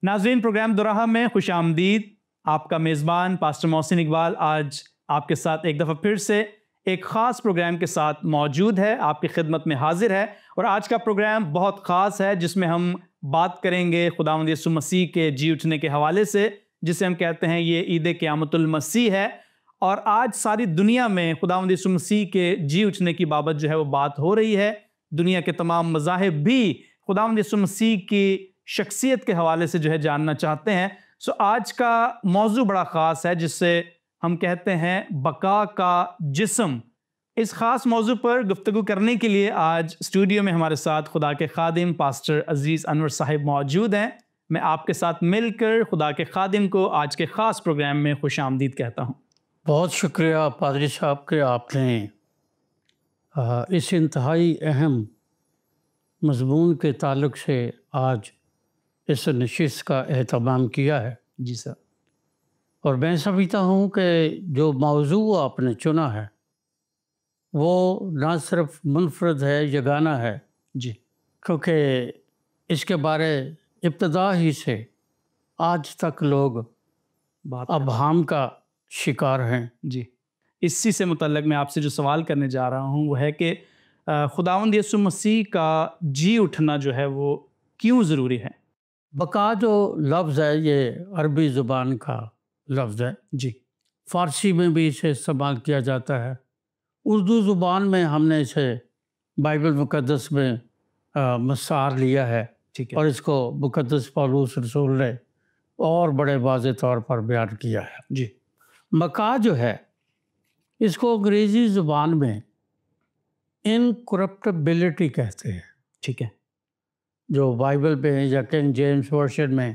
ناظرین، پروگرام دوراہا میں خوش آمدید۔ آپ کا میزبان پاسٹر محسن اقبال آج آپ کے ساتھ ایک دفعہ پھر سے ایک خاص پروگرام کے ساتھ موجود ہے، آپ کی خدمت میں حاضر ہے۔ اور آج کا پروگرام بہت خاص ہے، جس میں ہم بات کریں گے خداوند یسوع مسیح کے جی اٹھنے کے حوالے سے، جسے ہم کہتے ہیں یہ عید قیامت المسیح ہے۔ اور آج ساری دنیا میں خداوند یسوع مسیح کے جی اٹھنے کی بابت جو ہے وہ بات ہو رہی ہے۔ دنیا کے تمام مذاہب بھی خداوند یسوع مسیح کی شخصیت کے حوالے سے جو ہے جاننا چاہتے ہیں۔ آج کا موضوع بڑا خاص ہے، جس سے ہم کہتے ہیں بقا کا جسم۔ اس خاص موضوع پر گفتگو کرنے کے لیے آج اسٹوڈیو میں ہمارے ساتھ خدا کے خادم پاسٹر عزیز انور صاحب موجود ہیں۔ میں آپ کے ساتھ مل کر خدا کے خادم کو آج کے خاص پروگرام میں خوش آمدید کہتا ہوں۔ بہت شکریہ پادری صاحب کہ آپ نے اس انتہائی اہم مضمون کے تعلق سے آج اس نشست کا اہتمام کیا ہے۔ جی سر۔ اور میں سمجھتا ہوں کہ جو موضوع آپ نے چنا ہے وہ نہ صرف منفرد ہے، یگانہ ہے، جی، کیونکہ اس کے بارے ابتدا ہی سے آج تک لوگ ابہام کا شکار ہیں۔ جی، اسی سے متعلق میں آپ سے جو سوال کرنے جا رہا ہوں وہ ہے کہ خداوند یسوع مسیح کا جی اٹھنا جو ہے وہ کیوں ضروری ہے؟ بقا جو لفظ ہے یہ عربی زبان کا لفظ ہے، جی، فارسی میں بھی اسے استعمال کیا جاتا ہے، اردو زبان میں ہم نے اسے بائبل مقدس میں مسار لیا ہے، ٹھیک ہے، اور اس کو مقدس پولس رسول نے اور بڑے واضح طور پر بیان کیا ہے۔ جی، بقا جو ہے اس کو انگریزی زبان میں انکرپٹیبلٹی کہتے ہیں۔ ٹھیک ہے، جو بائبل میں یا کنگ جیمز ورشن میں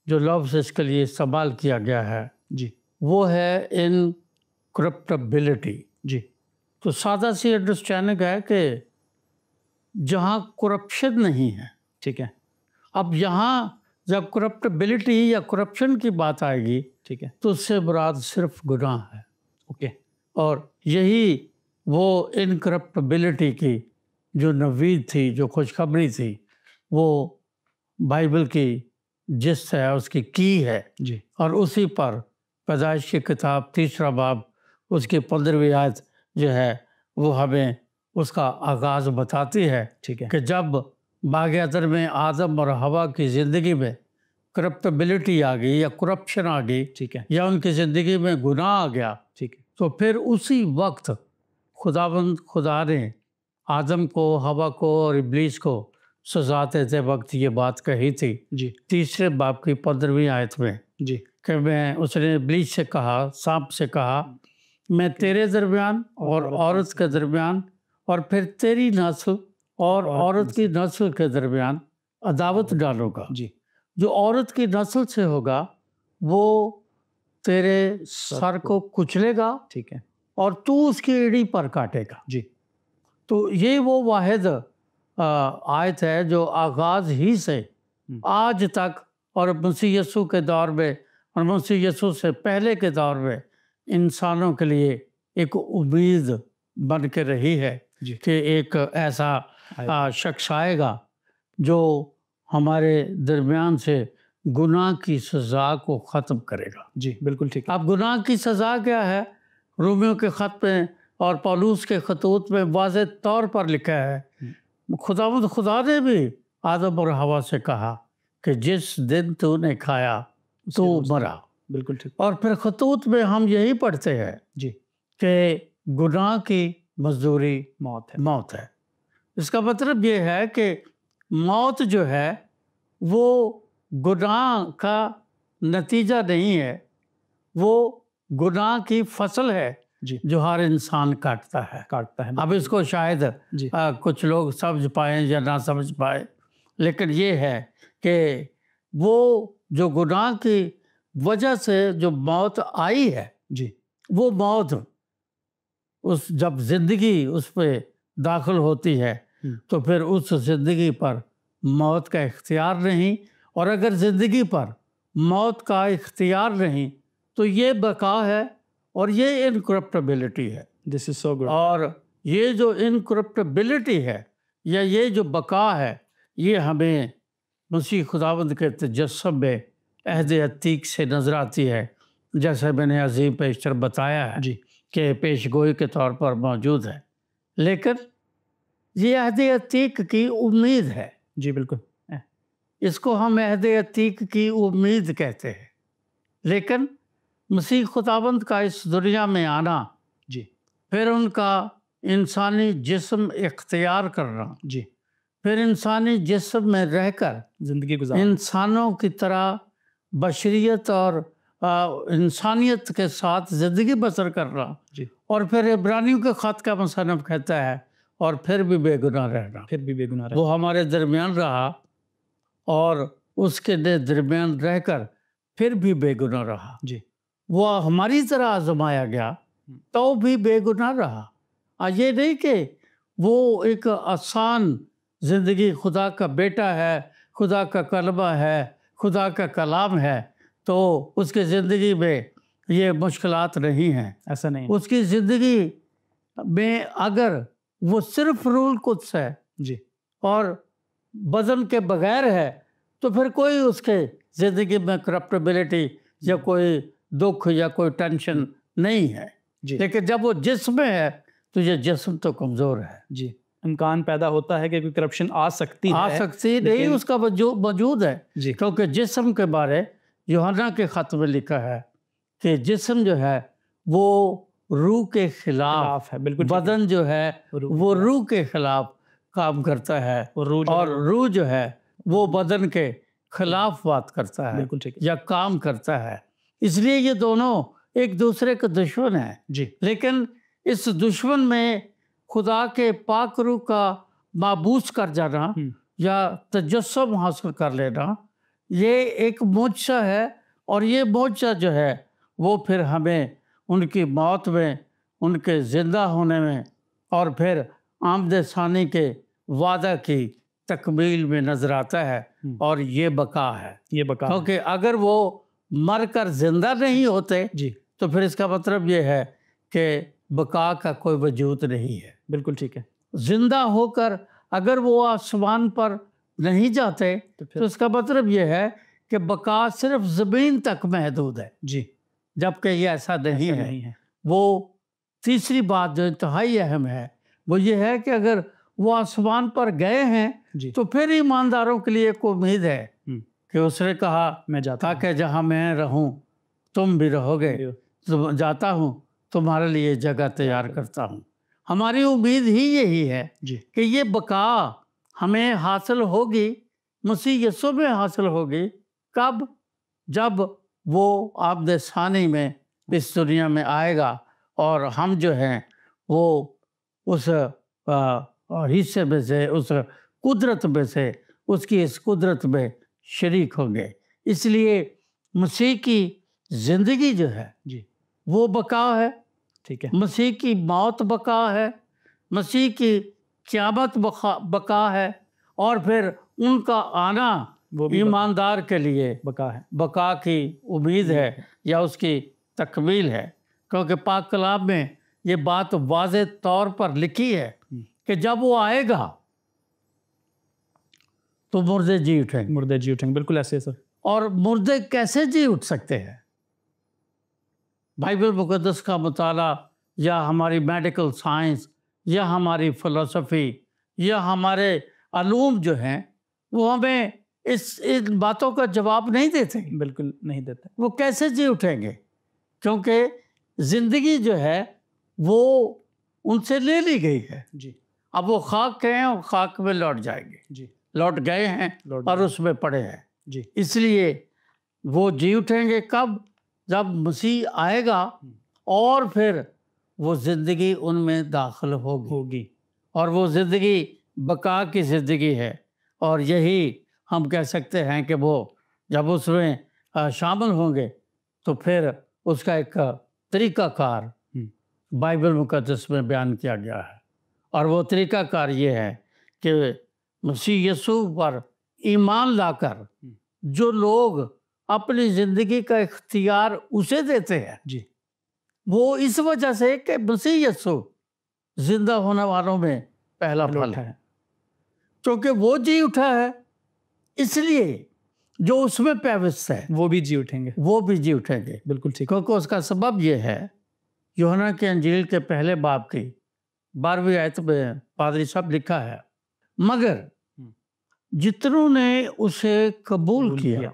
جو لفظ اس کے لیے استعمال کیا گیا ہے جی، وہ ہے انکرپٹیبلٹی۔ جی، تو سادہ سی انڈرسٹینڈنگ ہے کہ جہاں کرپشن نہیں ہے، ٹھیک ہے، اب یہاں جب کرپٹیبلٹی یا کرپشن کی بات آئے گی ٹھیک ہے، تو اس سے مراد صرف گناہ ہے، اوکے، اور یہی وہ انکرپٹیبلٹی کی جو نوید تھی، جو خوشخبری تھی، وہ بائبل کی جس ہے اس کی ہے، جی، اور اسی پر پیدائش کی کتاب 3 باب اس کی 15ویں آیت جو ہے وہ ہمیں اس کا آغاز بتاتی ہے، ٹھیک ہے، کہ جب باغ عدن میں آدم اور حوا کی زندگی میں کرپٹیبلٹی آ گئی یا کرپشن آ گئی، ٹھیک ہے، یا ان کی زندگی میں گناہ آ گیا، ٹھیک ہے، تو پھر اسی وقت خدا نے آدم کو، حوا کو اور ابلیس کو سزا دیتے وقت یہ بات کہی تھی، جی، 3 باب کی 15ویں آیت میں، جی، کہ اس نے ابلیس سے کہا، سانپ سے کہا، میں تیرے درمیان اور عورت کے درمیان اور پھر تیری نسل اور عورت کی نسل کے درمیان عداوت ڈالوں گا، جی، جو عورت کی نسل سے ہوگا وہ تیرے سر کو کچلے گا ٹھیک ہے، اور تو اس کی ایڑی پر کاٹے گا۔ جی، تو یہ وہ واحد آیت ہے جو آغاز ہی سے آج تک اور مسیح یسوع کے دور میں اور مسیح یسوع سے پہلے کے دور میں انسانوں کے لیے ایک امید بن کے رہی ہے، جی، کہ ایک ایسا شخص آئے گا جو ہمارے درمیان سے گناہ کی سزا کو ختم کرے گا۔ جی، بالکل ٹھیک ہے، اب گناہ کی سزا کیا ہے؟ رومیوں کے خط میں اور پولس کے خطوط میں واضح طور پر لکھا ہے، خدا نے بھی آدم اور حوا سے کہا کہ جس دن تو نے کھایا تو مرا۔ بالکل ٹھیک، اور پھر خطوط میں ہم یہی پڑھتے ہیں جی، کہ گناہ کی مزدوری موت ہے، موت ہے۔ اس کا مطلب یہ ہے کہ موت جو ہے وہ گناہ کا نتیجہ نہیں ہے، وہ گناہ کی فصل ہے جی، جو ہر انسان کاٹتا ہے۔ اب اس کو شاید جی، کچھ لوگ سمجھ پائیں یا نہ سمجھ پائیں، لیکن یہ ہے کہ وہ جو گناہ کی وجہ سے جو موت آئی ہے، جی، وہ موت جب زندگی اس پہ داخل ہوتی ہے تو پھر اس زندگی پر موت کا اختیار نہیں، اور اگر زندگی پر موت کا اختیار نہیں تو یہ بقا ہے اور یہ انکرپٹیبلٹی ہے۔ دس از سو گڈ۔ اور یہ جو انکرپٹیبلٹی ہے یا یہ جو بقا ہے یہ ہمیں مسیح خداوند کے تجسم میں عہد عتیق سے نظر آتی ہے، جیسے میں نے عظیم پیشتر بتایا ہے جی کہ پیش گوئی کے طور پر موجود ہے، لیکن یہ عہد عتیق کی امید ہے۔ جی بالکل، اس کو ہم عہد عتیق کی امید کہتے ہیں، لیکن مسیح خداوند کا اس دنیا میں آنا، جی پھر ان کا انسانی جسم اختیار کرنا، جی پھر انسانی جسم میں رہ کر زندگی گزار، انسانوں کی طرح بشریت اور انسانیت کے ساتھ زندگی بسر کرنا، جی اور پھر عبرانیوں کے خط کا مصنف کہتا ہے اور پھر بھی بے گناہ رہنا، پھر بھی بے گناہ رہے، وہ ہمارے درمیان رہا اور اس کے درمیان رہ کر پھر بھی بے گناہ رہا، جی وہ ہماری طرح آزمایا گیا تو بھی بے گناہ رہا۔ یہ نہیں کہ وہ ایک آسان زندگی، خدا کا بیٹا ہے، خدا کا کلمہ ہے، خدا کا کلام ہے، تو اس کی زندگی میں یہ مشکلات نہیں ہیں۔ ایسا نہیں، اس کی زندگی میں اگر وہ صرف روح القدس ہے جی اور بدن کے بغیر ہے تو پھر کوئی اس کے زندگی میں کرپٹیبلٹی یا کوئی دکھ یا کوئی ٹینشن نہیں ہے، جی لیکن جب وہ جسم میں ہے تو یہ جسم تو کمزور ہے، جی امکان پیدا ہوتا ہے کہ کوئی کرپشن آ سکتی ہے، آ سکتی نہیں، اس کا موجود ہے، جی کیونکہ جسم کے بارے یوحنا کے خط میں لکھا ہے کہ جسم جو ہے وہ روح کے خلاف ہے، بالکل بدن جو ہے وہ روح کے خلاف کام کرتا ہے، اور روح جو ہے وہ بدن کے خلاف بات کرتا ہے، بالکل ٹھیک ہے، یا کام کرتا ہے، اس لیے یہ دونوں ایک دوسرے کے دشمن ہیں۔ جی لیکن اس دشمن میں خدا کے پاک روح کا مابوس کر جانا یا تجسم حاصل کر لینا، یہ ایک معجزہ ہے، اور یہ معجزہ جو ہے وہ پھر ہمیں ان کی موت میں، ان کے زندہ ہونے میں، اور پھر آمد ثانی کے وعدہ کی تکمیل میں نظر آتا ہے، اور یہ بقا ہے، یہ بقا، کیونکہ اگر وہ مر کر زندہ نہیں ہوتے جی تو پھر اس کا مطلب یہ ہے کہ بقا کا کوئی وجود نہیں ہے۔ بالکل ٹھیک ہے، زندہ ہو کر اگر وہ آسمان پر نہیں جاتے تو اس کا مطلب یہ ہے کہ بقا صرف زمین تک محدود ہے، جی جبکہ یہ ایسا نہیں ہے۔ وہ تیسری بات جو انتہائی اہم ہے وہ یہ ہے کہ اگر وہ آسمان پر گئے ہیں جی تو پھر ایمانداروں کے لیے ایک امید ہے کہ اس نے کہا میں جاتا ہوں، تاکہ جہاں میں رہوں تم بھی رہو گے، جاتا ہوں تمہارے لیے جگہ تیار کرتا ہوں۔ ہماری امید ہی یہی ہے جی کہ یہ بقا ہمیں حاصل ہوگی، مسیح یسوع میں حاصل ہوگی۔ کب؟ جب وہ آمد ثانی میں اس دنیا میں آئے گا، اور ہم جو ہیں وہ اس حصے میں سے، اس قدرت میں سے، اس کی اس قدرت میں شریک ہوں گے۔ اس لیے مسیح کی زندگی جو ہے جی وہ بقا ہے، ٹھیک ہے، مسیح کی موت بقا ہے، مسیح کی قیامت بقا ہے، اور پھر ان کا آنا وہ بھی ایماندار کے لیے بقا ہے، بقا کی امید ہے یا اس کی تکمیل ہے، کیونکہ پاک کلام میں یہ بات واضح طور پر لکھی ہے کہ جب وہ آئے گا تو مردے جی اٹھیں گے۔ مردے جی اٹھیں گے، بالکل ایسے سر، اور مردے کیسے جی اٹھ سکتے ہیں؟ بائبل مقدس کا مطالعہ یا ہماری میڈیکل سائنس یا ہماری فلسفی یا ہمارے علوم جو ہیں وہ ہمیں ان باتوں کا جواب نہیں دیتے۔ بالکل نہیں دیتے، وہ کیسے جی اٹھیں گے؟ کیونکہ زندگی جو ہے وہ ان سے لے لی گئی ہے۔ جی اب وہ خاک ہیں اور خاک میں لوٹ جائیں گے، جی لوٹ گئے ہیں اور اس میں پڑے ہیں۔ جی اس لیے وہ جی اٹھیں گے کب؟ جب مسیح آئے گا اور پھر وہ زندگی ان میں داخل ہوگی، اور وہ زندگی بقا کی زندگی ہے، اور یہی ہم کہہ سکتے ہیں کہ وہ جب اس میں شامل ہوں گے تو پھر اس کا ایک طریقہ کار بائبل مقدس میں بیان کیا گیا ہے، اور وہ طریقہ کار یہ ہے کہ مسیح یسوع پر ایمان لا کر جو لوگ اپنی زندگی کا اختیار اسے دیتے ہیں، جی وہ اس وجہ سے کہ مسیح یسوع زندہ ہونے والوں میں پہلا پھل ہے، کیونکہ وہ جی اٹھا ہے اس لیے جو اس میں پیوست ہے وہ بھی جی اٹھیں گے. وہ بھی جی اٹھیں گے. بالکل ٹھیک. کیونکہ اس کا سبب یہ ہے، یوحنا کی انجیل کے پہلے باب کی 12ویں آیت میں پادری صاحب لکھا ہے، مگر جتنوں نے اسے قبول کیا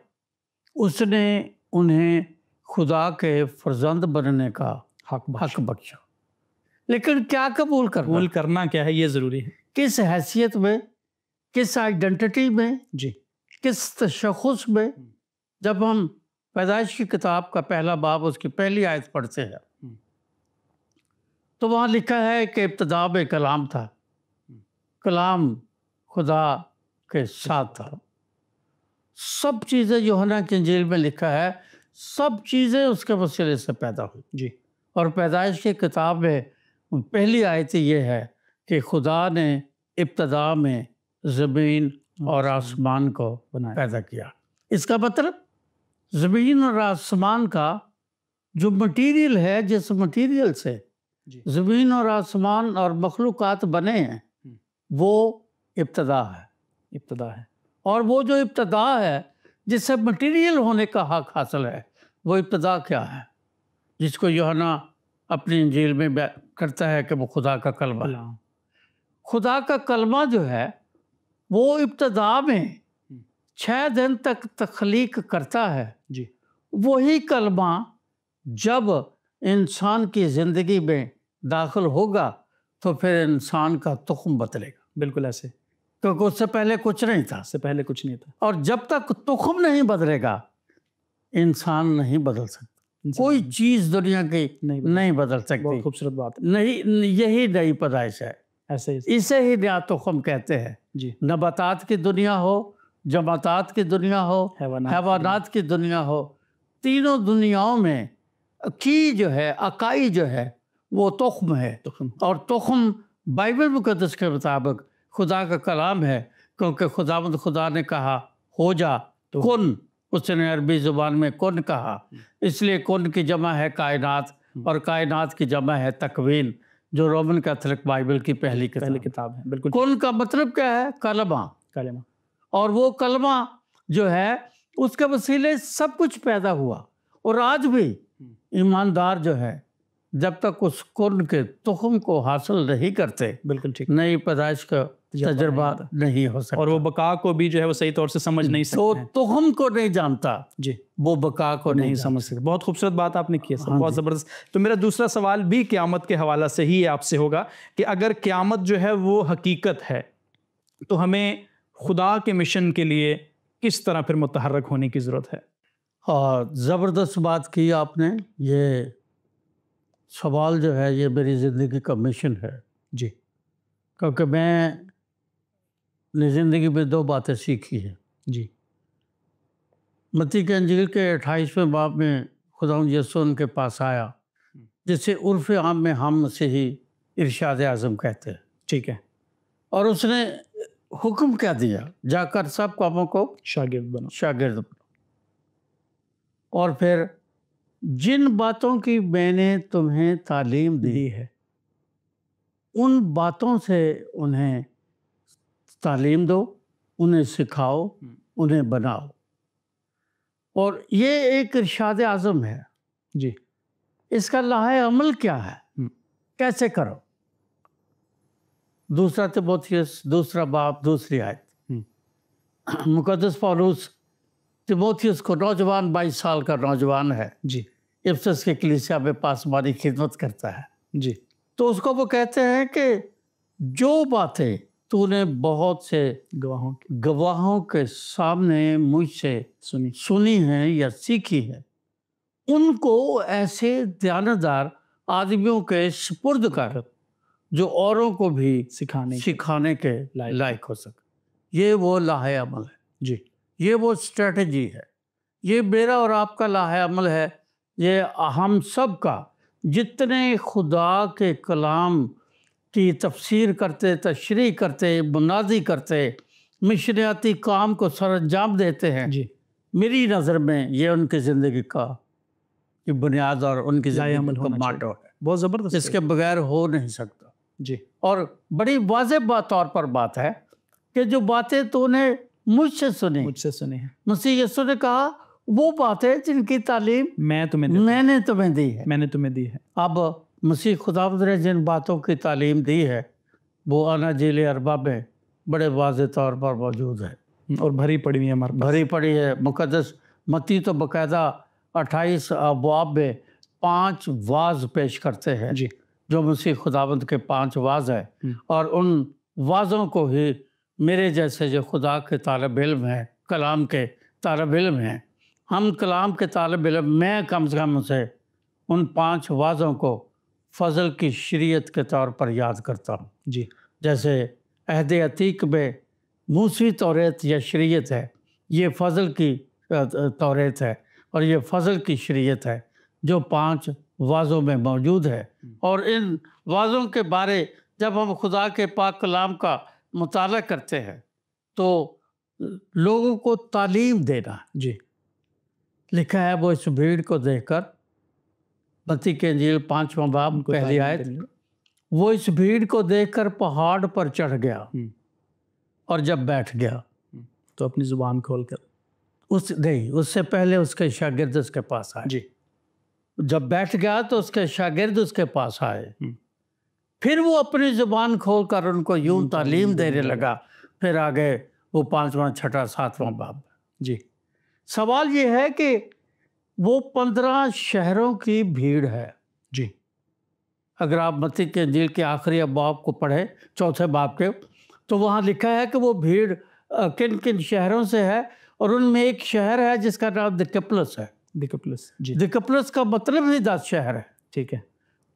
اس نے انہیں خدا کے فرزند بننے کا حق بخشا. لیکن کیا قبول کرنا کیا ہے، یہ ضروری ہے. کس حیثیت میں، کس آئیڈینٹی میں، جی، کس تشخص میں. جب ہم پیدائش کی کتاب کا پہلا باب اس کی پہلی آیت پڑھتے ہیں تو وہاں لکھا ہے کہ ابتدا میں کلام تھا، کلام خدا کے ساتھ تھا. سب چیزیں یوحنا کی انجیل میں لکھا ہے، سب چیزیں اس کے وسیلے سے پیدا ہوئی. جی. اور پیدائش کی کتاب میں پہلی آیت یہ ہے کہ خدا نے ابتدا میں زمین اور آسمان کو پیدا کیا. اس کا مطلب زمین اور آسمان کا جو مٹیریل ہے، جس مٹیریل سے زمین اور آسمان اور مخلوقات بنے ہیں، وہ ابتدا ہے. اور وہ جو ابتدا ہے، جس سے مٹیریل ہونے کا حق حاصل ہے، وہ ابتدا کیا ہے؟ جس کو یوحنا اپنی انجیل میں کرتا ہے کہ وہ خدا کا کلمہ ہے. خدا کا کلمہ جو ہے وہ ابتدا میں 6 دن تک تخلیق کرتا ہے. جی. وہی کلمہ جب انسان کی زندگی میں داخل ہوگا تو پھر انسان کا تخم بدلے گا. بالکل ایسے، کیونکہ اس سے پہلے کچھ نہیں تھا. اور جب تک تخم نہیں بدلے گا انسان نہیں بدل سکتا. کوئی چیز دنیا کی نہیں بدل سکتی. بہت خوبصورت بات ہے. نہیں، یہی نئی پیدائش ہے. اسے ہی نیا تخم کہتے ہیں. جی. نباتات کی دنیا ہو، جماعتات کی دنیا ہو، حیوانات کی دنیا ہو، تینوں دنیاؤں میں کی جو ہے، اکائی جو ہے، وہ تخم ہے. اور تخم بائبل مقدس کے مطابق خدا کا کلام ہے، کیونکہ خدا نے کہا ہو جا کن. اس نے عربی زبان میں کن کہا، اس لیے کن کی جمع ہے کائنات، اور کائنات کی جمع ہے تکوین، جو رومن کیتھولک بائبل کی پہلی کتاب ہے. بالکل. کن کا مطلب کیا ہے؟ کلمہ. اور وہ کلمہ جو ہے اس کے وسیلے سب کچھ پیدا ہوا. اور آج بھی ایماندار جو ہے جب تک اس کن کے تخم کو حاصل نہیں کرتے، بالکل ٹھیک، نئی پیدائش کا تجربہ نہیں ہو سکتا. اور وہ بقا کو بھی جو ہے وہ صحیح طور سے سمجھ نہیں سکتا. تو تخم کو نہیں جانتا. جی. وہ بقا کو نہیں سمجھ سکتا. بہت خوبصورت بات آپ نے کی ہے، بہت زبردست. تو میرا دوسرا سوال بھی قیامت کے حوالہ سے ہی آپ سے ہوگا کہ اگر قیامت جو ہے وہ حقیقت ہے تو ہمیں خدا کے مشن کے لیے کس طرح پھر متحرک ہونے کی ضرورت ہے؟ زبردست بات کی آپ نے. یہ سوال جو ہے یہ میری زندگی کا مشن ہے. جی. کیونکہ میں نے زندگی میں 2 باتیں سیکھی ہیں. جی. متی کے انجیل کے 28ویں باب میں خداوند یسوع ان کے پاس آیا، جسے عرف عام میں ہم مسیحی ارشاد اعظم کہتے ہیں. ٹھیک ہے. اور اس نے حکم کیا دیا؟ جا کر سب قوموں کو شاگرد بنو. اور پھر جن باتوں کی میں نے تمہیں تعلیم دی ہے ان باتوں سے انہیں تعلیم دو، انہیں سکھاؤ، انہیں بناؤ. اور یہ ایک ارشاد اعظم ہے. جی. اس کا لاہ عمل کیا ہے؟ کیسے کرو؟ 2 تیموتھیوس 2 باب 2 آیت. مقدس پولس تیموتھیوس کو نوجوان 22 سال کا نوجوان ہے. جی. افسس کی کلیسیا میں پاسمانی خدمت کرتا ہے. جی. تو اس کو وہ کہتے ہیں کہ جو باتیں تو نے بہت سے گواہوں کے سامنے مجھ سے سنی ہیں یا سیکھی ہیں، ان کو ایسے دیانتدار آدمیوں کے سپرد کر جو اوروں کو بھی سکھانے کے لائق ہو سکے. یہ وہ لاہ عمل ہے. جی. یہ وہ اسٹریٹجی ہے. یہ میرا اور آپ کا لاہ عمل ہے. یہ ہم سب کا، جتنے خدا کے کلام کی تفسیر کرتے، تشریح کرتے، منادی کرتے، مشریاتی کام کو سر انجام دیتے ہیں. جی. میری نظر میں یہ ان کی زندگی کا بنیاد اور ان کی زندگی کا ماٹو ہے. بہت زبردست. اس کے بغیر ہو نہیں سکتا. جی. اور بڑی واضح طور پر بات ہے کہ جو باتیں تو نے مجھ سے سنی. مجھ سے سنی ہے. مسیح یسوع نے کہا وہ باتیں جن کی تعلیم میں نے تمہیں دی ہے. میں نے تمہیں دی ہے. اب مسیح خداوند نے جن باتوں کی تعلیم دی ہے وہ اناجیل اربع میں بڑے واضح طور پر موجود ہے اور بھری پڑی ہوئی ہے ہمارے پاس. بھری پڑی ہے. مقدس متی تو باقاعدہ 28 ابواب میں 5 واعظ پیش کرتے ہیں جی. جو مسیح خداوند کے 5 واعظ ہیں. اور ان واعظوں کو ہی میرے جیسے جو خدا کے طالب علم ہیں، کلام کے طالب علم ہیں، ہم کلام کے طالب علم، میں کم سے کم سے ان 5 واعظوں کو فضل کی شریعت کے طور پر یاد کرتا ہوں. جی. جیسے عہد عتیق میں موسیٰ توریت یا شریعت ہے، یہ فضل کی توریت ہے اور یہ فضل کی شریعت ہے جو 5 واعظوں میں موجود ہے. اور ان واعظوں کے بارے جب ہم خدا کے پاک کلام کا مطالعہ کرتے ہیں تو لوگوں کو تعلیم دینا. جی. لکھا ہے وہ اس بھیڑ کو دیکھ کر، متی کی انجیل 5واں باب پہلی آیت، وہ اس بھیڑ کو دیکھ کر پہاڑ پر چڑھ گیا اور جب بیٹھ گیا تو اپنی زبان کھول کر اس سے پہلے اس کے شاگرد اس کے پاس آئے. جی. جب بیٹھ گیا تو اس کے شاگرد اس کے پاس آئے. پھر وہ اپنی زبان کھول کر ان کو یوں تعلیم دینے لگا. پھر آگے وہ 5واں 6واں 7واں باب. جی. سوال یہ ہے کہ وہ 15 شہروں کی بھیڑ ہے. جی. اگر آپ متی کے انجیل کے آخری ابواب کو پڑھیں 4 باب کے، تو وہاں لکھا ہے کہ وہ بھیڑ کن کن شہروں سے ہے. اور ان میں ایک شہر ہے جس کا نام دکپلس ہے. دکپلس. جی. دکپلس کا مطلب ہی 10 شہر ہے. ٹھیک ہے.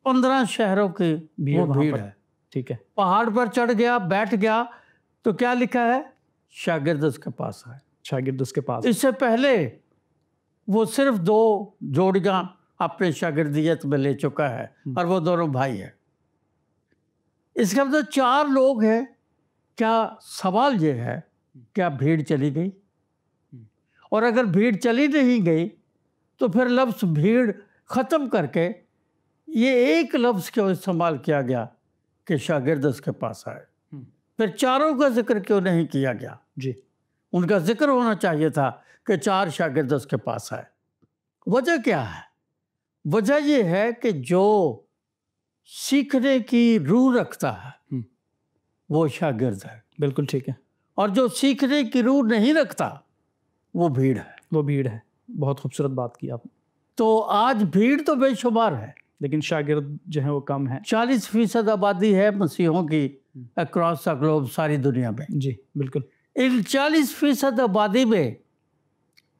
15 شہروں کی وہ بھیڑ ہے. ٹھیک ہے. پہاڑ پر چڑھ گیا، بیٹھ گیا تو کیا لکھا ہے؟ شاگرد اس کے پاس آئے. شاگرد اس کے پاس. اس سے پہلے وہ صرف 2 جوڑیاں اپنے شاگردیت میں لے چکا ہے اور وہ دونوں بھائی ہیں. اس کا مطلب 4 لوگ ہیں. کیا سوال یہ ہے کیا بھیڑ چلی گئی؟ اور اگر بھیڑ چلی نہیں گئی تو پھر لفظ بھیڑ ختم کر کے یہ ایک لفظ کیوں استعمال کیا گیا کہ شاگرد اس کے پاس آئے؟ پھر 4 کا ذکر کیوں نہیں کیا گیا؟ جی. ان کا ذکر ہونا چاہیے تھا کہ 4 شاگرد اس کے پاس آئے. وجہ کیا ہے؟ وجہ یہ ہے کہ جو سیکھنے کی روح رکھتا ہے وہ شاگرد ہے. بالکل ٹھیک ہے. اور جو سیکھنے کی روح نہیں رکھتا وہ بھیڑ ہے. وہ بھیڑ ہے. بہت خوبصورت بات کی آپ نے. تو آج بھیڑ تو بے شمار ہے لیکن شاگرد جو ہیں وہ کم ہیں. 40% آبادی ہے مسیحوں کی اکراس دا گلوب، ساری دنیا میں. جی بالکل. ان 40% آبادی میں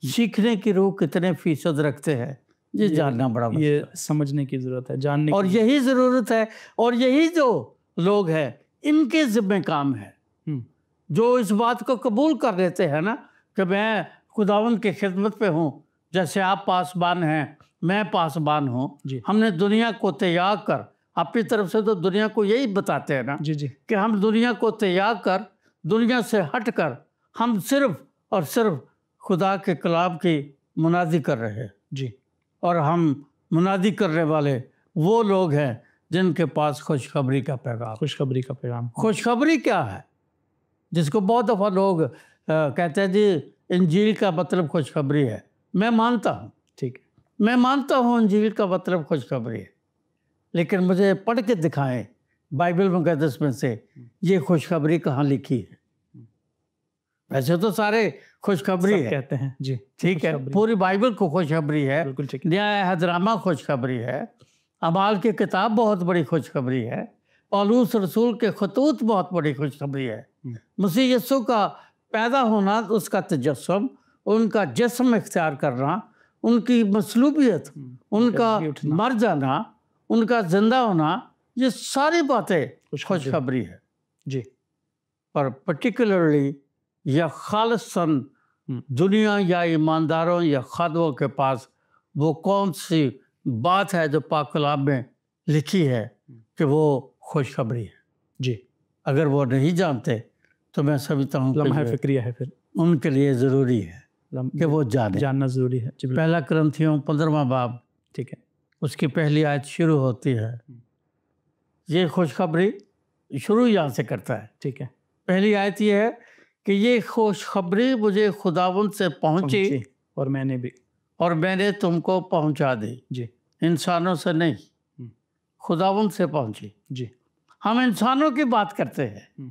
سیکھنے کی روح کتنے فیصد رکھتے ہیں یہ جاننا بڑا مسئلہ ہے. یہ سمجھنے کی ضرورت ہے، جاننے کی. اور یہی ضرورت ہے اور یہی جو لوگ ہیں ان کے ذمہ کام ہے جو اس بات کو قبول کر لیتے ہیں نا کہ میں خداوند کی خدمت پہ ہوں. جیسے آپ پاسبان ہیں، میں پاسبان ہوں. جی. ہم نے دنیا کو تیاگ کر، اپنی طرف سے تو دنیا کو یہی بتاتے ہیں نا جی جی کہ ہم دنیا کو تیاگ کر، دنیا سے ہٹ کر ہم صرف اور صرف خدا کے کلام کی منادی کر رہے ہیں. جی. اور ہم منادی کرنے والے وہ لوگ ہیں جن کے پاس خوشخبری کا پیغام. خوشخبری کا پیغام. خوشخبری کیا ہے؟ جس کو بہت دفعہ لوگ کہتے ہیں جی انجیل کا مطلب خوشخبری ہے. میں مانتا ہوں، ٹھیک ہے، میں مانتا ہوں انجیل کا مطلب خوشخبری ہے، لیکن مجھے پڑھ کے دکھائیں بائبل مقدس میں سے یہ خوشخبری کہاں لکھی ہے. ویسے تو سارے خوشخبری ہے کہتے ہیں. جی ٹھیک ہے، پوری بائبل کو خوشخبری ہے. بالکل ٹھیک. نیا عہد نامہ خوشخبری ہے. اعمال کی کتاب بہت بڑی خوشخبری ہے. پالوس رسول کے خطوط بہت بڑی خوشخبری ہے. مسیح یسوع کا پیدا ہونا، اس کا تجسم، ان کا جسم اختیار کرنا، ان کی مصلوبیت، ان کا مر جانا، ان کا زندہ ہونا، یہ ساری باتیں خوشخبری ہے. جی. پر پرٹیکولرلی یا خالصاً دنیا یا ایمانداروں یا خادموں کے پاس وہ کون سی بات ہے جو پاک کلام میں لکھی ہے کہ وہ خوشخبری ہے. جی. اگر وہ نہیں جانتے تو میں سمجھتا ہوں لمحہ فکریہ ہے، پھر ان کے لیے ضروری ہے کہ وہ جاننا ضروری ہے. جی. پہلا کرنتھیوں 15واں باب، ٹھیک ہے، اس کی پہلی آیت شروع ہوتی ہے. یہ خوشخبری شروع یہاں سے کرتا ہے. ٹھیک ہے. پہلی آیت یہ ہے کہ یہ خوشخبری مجھے خداوند سے پہنچی اور میں نے بھی، اور میں نے تم کو پہنچا دی. جی انسانوں سے نہیں، خداوند سے پہنچی. جی ہم انسانوں کی بات کرتے ہیں،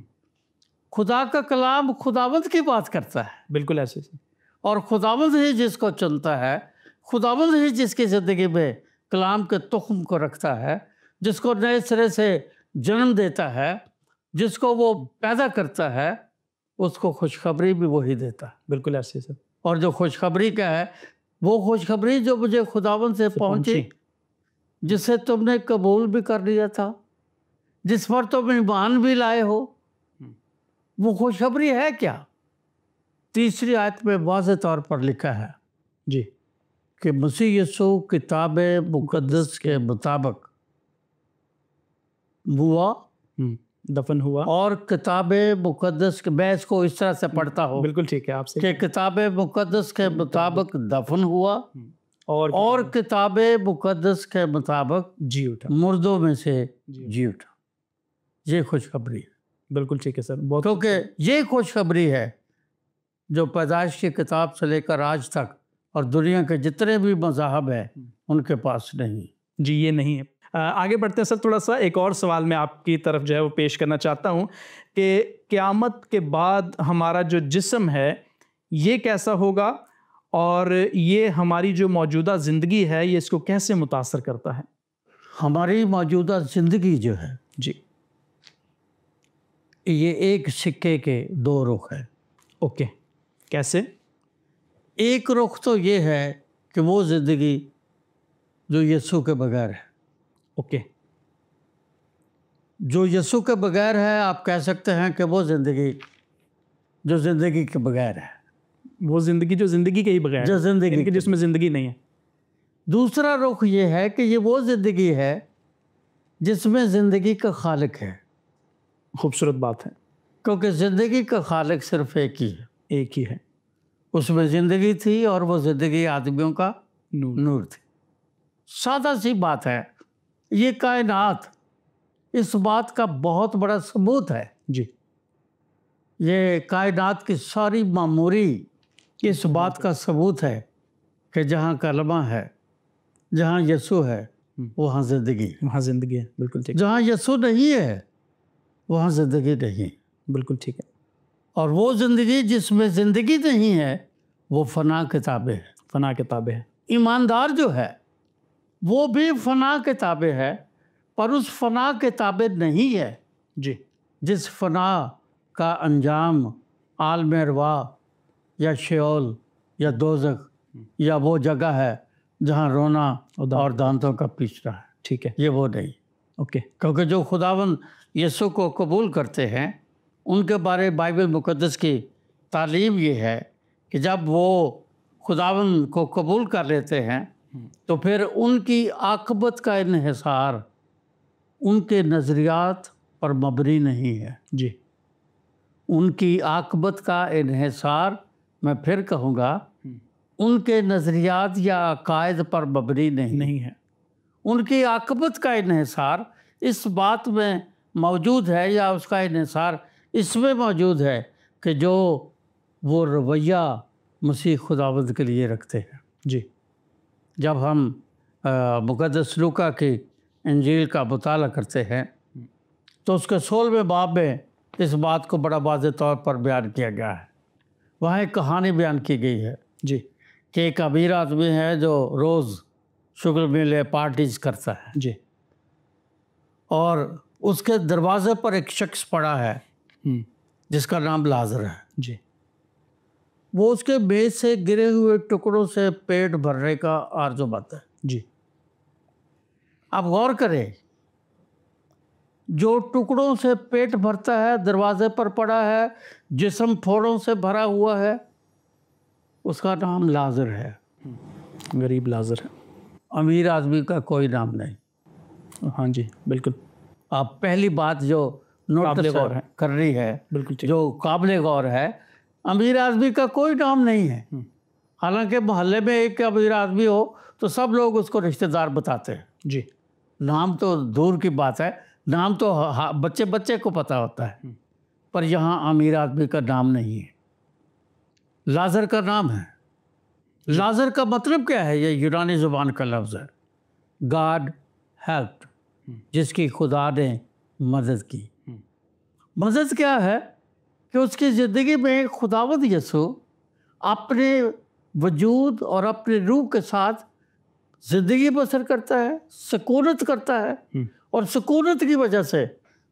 خدا کا کلام خداوند کی بات کرتا ہے، بالکل ایسے اور خداوند ہی جس کو چنتا ہے، خداوند ہی جس کی زندگی میں کلام کے تخم کو رکھتا ہے، جس کو نئے سرے سے جنم دیتا ہے، جس کو وہ پیدا کرتا ہے، اس کو خوشخبری بھی وہی دیتا ہے. بالکل ایسے سر. اور جو خوشخبری کیا ہے؟ وہ خوشخبری جو مجھے خداوند سے پہنچی، جسے تم نے قبول بھی کر لیا تھا، جس پر تم ایمان بھی لائے ہو. وہ خوشخبری ہے کیا؟ تیسری آیت میں واضح طور پر لکھا ہے جی کہ مسیح یسوع کتاب مقدس کے مطابق ہوا، دفن ہوا، اور کتاب مقدس کے، میں اس کو اس طرح سے پڑھتا ہوں بالکل ٹھیک ہے آپ سے، کہ کتاب مقدس کے مطابق دفن ہوا اور کتاب مقدس کے مطابق جی اٹھا، مردوں میں سے جی اٹھا. یہ خوشخبری ہے. بالکل ٹھیک ہے سر. بہت کیونکہ یہ خوشخبری ہے جو پیدائش کی کتاب سے لے کر آج تک اور دنیا کے جتنے بھی مذاہب ہیں ان کے پاس نہیں. جی یہ نہیں ہے. آگے بڑھتے ہیں سر. تھوڑا سا ایک اور سوال میں آپ کی طرف جو ہے وہ پیش کرنا چاہتا ہوں کہ قیامت کے بعد ہمارا جو جسم ہے یہ کیسا ہوگا، اور یہ ہماری جو موجودہ زندگی ہے یہ اس کو کیسے متاثر کرتا ہے؟ ہماری موجودہ زندگی جو ہے جی یہ ایک سکے کے دو رخ ہے. اوکے، کیسے؟ ایک رخ تو یہ ہے کہ وہ زندگی جو یسوع کے بغیر ہے. اوکے، جو یسوع کے بغیر ہے، آپ کہہ سکتے ہیں کہ وہ زندگی جو زندگی کے بغیر ہے، وہ زندگی جو زندگی کے ہی بغیر، جو زندگی یعنی کہ جس میں زندگی نہیں ہے. دوسرا رخ یہ ہے کہ یہ وہ زندگی ہے جس میں زندگی کا خالق ہے. خوبصورت بات ہے، کیونکہ زندگی کا خالق صرف ایک ہی ہے. ایک ہی ہے. اس میں زندگی تھی اور وہ زندگی آدمیوں کا نور تھی. سادہ سی بات ہے. یہ کائنات اس بات کا بہت بڑا ثبوت ہے. جی یہ کائنات کی ساری معموری اس بات کا ثبوت ہے کہ جہاں کلمہ ہے، جہاں یسوع ہے، وہاں زندگی ہے. وہاں زندگی ہے. بالکل ٹھیک، جہاں یسوع نہیں ہے وہاں زندگی نہیں. بالکل ٹھیک ہے. اور وہ زندگی جس میں زندگی نہیں ہے وہ فنا کتابیں ہیں. فنا کتابیں ہیں. ایماندار جو ہے وہ بھی فنا کتابیں ہے، پر اس فنا کتابیں نہیں ہے جی جس فنا کا انجام عالم ارواح یا شیول یا دوزخ یا وہ جگہ ہے جہاں رونا اور دانتوں کا پیچنا ہے. ٹھیک ہے. یہ وہ نہیں. اوکے. کیونکہ جو خداوند یسوع کو قبول کرتے ہیں ان کے بارے بائبل مقدس کی تعلیم یہ ہے کہ جب وہ خداوند کو قبول کر لیتے ہیں تو پھر ان کی عاقبت کا انحصار ان کے نظریات پر مبنی نہیں ہے. جی ان کی عاقبت کا انحصار، میں پھر کہوں گا، ان کے نظریات یا عقائد پر مبنی نہیں ہے. ان کی عاقبت کا انحصار اس بات میں موجود ہے، یا اس کا انحصار اس میں موجود ہے کہ جو وہ رویہ مسیح خداوند کے لیے رکھتے ہیں. جی جب ہم مقدس لوکا کی انجیل کا مطالعہ کرتے ہیں تو اس کے 16ویں باب میں اس بات کو بڑا واضح طور پر بیان کیا گیا ہے. وہاں ایک کہانی بیان کی گئی ہے جی کہ ایک امیر آدمی ہے جو روز شگر میلے پارٹیز کرتا ہے. جی اور اس کے دروازے پر ایک شخص پڑا ہے جس کا نام لازر ہے. جی وہ اس کے میز سے گرے ہوئے ٹکڑوں سے پیٹ بھرنے کا آرزو مند ہے. جی آپ غور کریں، جو ٹکڑوں سے پیٹ بھرتا ہے، دروازے پر پڑا ہے، جسم پھوڑوں سے بھرا ہوا ہے، اس کا نام لازر ہے. غریب لازر ہے. امیر آدمی کا کوئی نام نہیں. ہاں جی بالکل. آپ پہلی بات جو نوٹس کر رہی ہے، بالکل ٹھیک، جو قابل غور ہے، امیر آدمی کا کوئی نام نہیں ہے. حالانکہ محلے میں ایک امیر آدمی ہو تو سب لوگ اس کو رشتہ دار بتاتے ہیں. جی نام تو دور کی بات ہے، نام تو بچے بچے کو پتہ ہوتا ہے. پر یہاں امیر آدمی کا نام نہیں ہے، لازر کا نام ہے۔ لازر کا مطلب کیا ہے؟ یہ یونانی زبان کا لفظ ہے، گاڈ ہیلپڈ، جس کی خدا نے مدد کی۔ مدد کیا ہے کہ اس کی زندگی میں خداوند یسوع اپنے وجود اور اپنے روح کے ساتھ زندگی بسر کرتا ہے، سکونت کرتا ہے، اور سکونت کی وجہ سے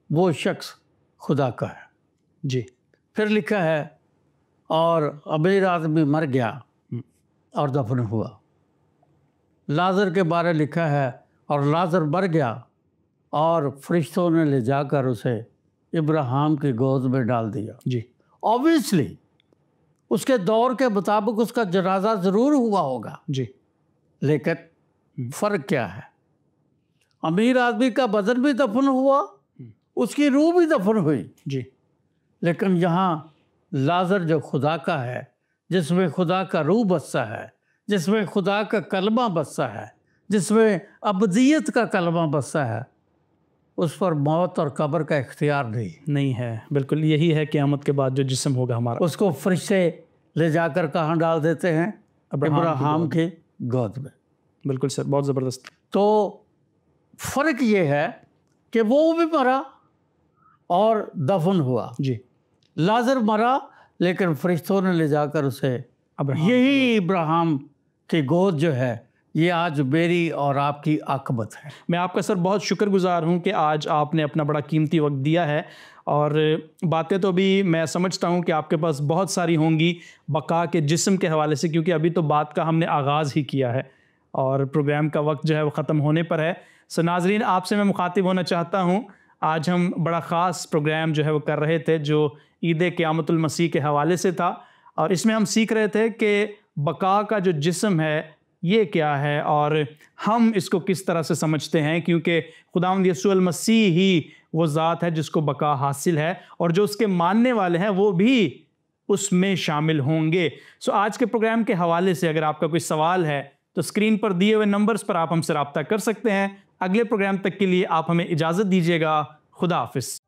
وہ شخص خدا کا ہے۔ جی۔ پھر لکھا ہے اور امیر آدمی مر گیا اور دفن ہوا۔ لازر کے بارے لکھا ہے اور لازر مر گیا اور فرشتوں نے لے جا کر اسے ابراہیم کی گود میں ڈال دیا۔ جی۔ اوبویسلی اس کے دور کے مطابق اس کا جنازہ ضرور ہوا ہوگا، جی۔ لیکن فرق کیا ہے؟ امیر آدمی کا بدن بھی دفن ہوا، اس کی روح بھی دفن ہوئی، جی۔ لیکن یہاں لازر جو خدا کا ہے، جس میں خدا کا روح بستا ہے، جس میں خدا کا کلمہ بستا ہے، جس میں ابدیت کا کلمہ بستا ہے، اس پر موت اور قبر کا اختیار نہیں ہے۔ بالکل یہی ہے قیامت کے بعد جو جسم ہوگا ہمارا، اس کو فرشتے لے جا کر کہاں ڈال دیتے ہیں؟ ابراہیم کی گود میں۔ بالکل سر، بہت زبردست۔ تو فرق یہ ہے کہ وہ بھی مرا اور دفن ہوا۔ جی۔ لازر مرا لیکن فرشتوں نے لے جا کر اسے یہی ابراہیم کی گود جو ہے، یہ آج میری اور آپ کی عاقبت ہے۔ میں آپ کا سر بہت شکر گزار ہوں کہ آج آپ نے اپنا بڑا قیمتی وقت دیا ہے، اور باتیں تو بھی میں سمجھتا ہوں کہ آپ کے پاس بہت ساری ہوں گی بقا کے جسم کے حوالے سے، کیونکہ ابھی تو بات کا ہم نے آغاز ہی کیا ہے اور پروگرام کا وقت جو ہے وہ ختم ہونے پر ہے۔ سو ناظرین، آپ سے میں مخاطب ہونا چاہتا ہوں، آج ہم بڑا خاص پروگرام جو ہے وہ کر رہے تھے جو عید قیامت المسیح کے حوالے سے تھا، اور اس میں ہم سیکھ رہے تھے کہ بقا کا جو جسم ہے یہ کیا ہے اور ہم اس کو کس طرح سے سمجھتے ہیں، کیونکہ خداوند یسوع المسیح ہی وہ ذات ہے جس کو بقا حاصل ہے، اور جو اس کے ماننے والے ہیں وہ بھی اس میں شامل ہوں گے۔ سو آج کے پروگرام کے حوالے سے اگر آپ کا کوئی سوال ہے تو اسکرین پر دیے ہوئے نمبرز پر آپ ہم سے رابطہ کر سکتے ہیں۔ اگلے پروگرام تک کے لیے آپ ہمیں اجازت دیجیے گا۔ خدا حافظ۔